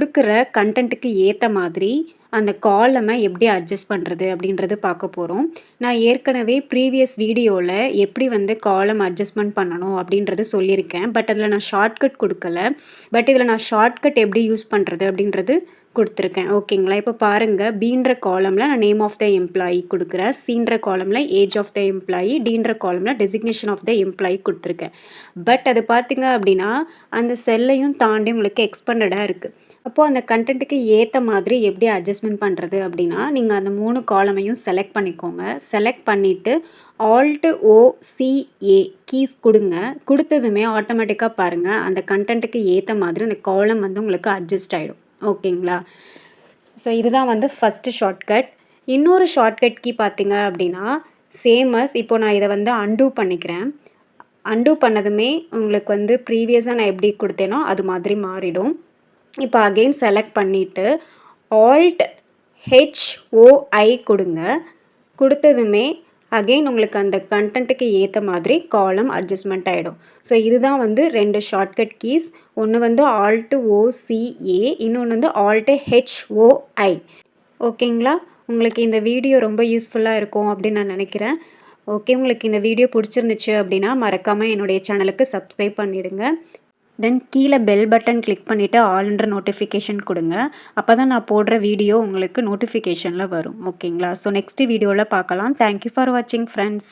கொடுக்குற கன்டென்ட்டுக்கு ஏற்ற மாதிரி அந்த காலமை எப்படி அட்ஜஸ்ட் பண்ணுறது அப்படின்றது பார்க்க போகிறோம். நான் ஏற்கனவே ப்ரீவியஸ் வீடியோவில் எப்படி வந்து காலம் அட்ஜஸ்ட்மெண்ட் பண்ணணும் அப்படின்றது சொல்லியிருக்கேன். பட் அதில் நான் ஷார்ட்கட் கொடுக்கல. பட் இதில் நான் ஷார்ட்கட் எப்படி யூஸ் பண்ணுறது அப்படின்றது கொடுத்துருக்கேன். ஓகேங்களா? இப்போ பாருங்கள், பீன்ற காலமில் நான் நேம் ஆஃப் த எம்ப்ளாயி கொடுக்குறேன். சீன்ற காலமில் ஏஜ் ஆஃப் த எம்ப்ளாயி, டீன்ற காலமில் டெசிக்னேஷன் ஆஃப் த எம்ப்ளாயி கொடுத்துருக்கேன். பட் அது பார்த்திங்க அப்படின்னா அந்த செல்லையும் தாண்டி உங்களுக்கு எக்ஸ்பெண்டடாக இருக்குது. அப்போது அந்த கண்டென்ட்டுக்கு ஏற்ற மாதிரி எப்படி அட்ஜஸ்ட்மெண்ட் பண்ணுறது அப்படின்னா, நீங்கள் அந்த 3 காலமையும் செலக்ட் பண்ணிக்கோங்க. செலக்ட் பண்ணிவிட்டு Alt+O+C+A கீஸ் கொடுங்க. கொடுத்ததுமே ஆட்டோமேட்டிக்காக பாருங்கள், அந்த கண்டென்ட்டுக்கு ஏற்ற மாதிரி அந்த காலம் வந்து உங்களுக்கு அட்ஜஸ்ட் ஆகிடும். ஓகேங்களா? ஸோ இதுதான் வந்து ஃபஸ்ட்டு ஷார்ட்கட். இன்னொரு ஷார்ட்கட் கீ பார்த்தீங்க அப்படின்னா, சேமஸ் இப்போ நான் இதை வந்து அன்டூ பண்ணிக்கிறேன். அன்டூ பண்ணதுமே உங்களுக்கு வந்து ப்ரீவியஸாக நான் எப்படி கொடுத்தேனோ அது மாதிரி மாறிடும். இப்போ அகெயின் செலக்ட் பண்ணிவிட்டு Alt+H+O+I கொடுங்க. கொடுத்ததுமே அகெயின் உங்களுக்கு அந்த கண்டென்ட்டுக்கு ஏற்ற மாதிரி காலம் அட்ஜஸ்ட்மெண்ட் ஆகிடும். ஸோ இதுதான் வந்து 2 ஷார்ட்கட் கீஸ். ஒன்று வந்து Alt+O+C+A, இன்னொன்று வந்து Alt+H+O+I. ஓகேங்களா? உங்களுக்கு இந்த வீடியோ ரொம்ப யூஸ்ஃபுல்லாக இருக்கும் அப்படின்னு நான் நினைக்கிறேன். ஓகே, உங்களுக்கு இந்த வீடியோ பிடிச்சிருந்துச்சு அப்படின்னா மறக்காமல் என்னுடைய சேனலுக்கு சப்ஸ்கிரைப் பண்ணிவிடுங்க. தென் கீழே பெல் பட்டன் கிளிக் பண்ணிவிட்டு ஆல்ன்ற நோட்டிஃபிகேஷன் கொடுங்க. அப்போ தான் நான் போடுற வீடியோ உங்களுக்கு நோட்டிஃபிகேஷனில் வரும். ஓகேங்களா? ஸோ நெக்ஸ்ட் வீடியோவில் பார்க்கலாம். தேங்க்யூ ஃபார் வாட்சிங் ஃப்ரெண்ட்ஸ்.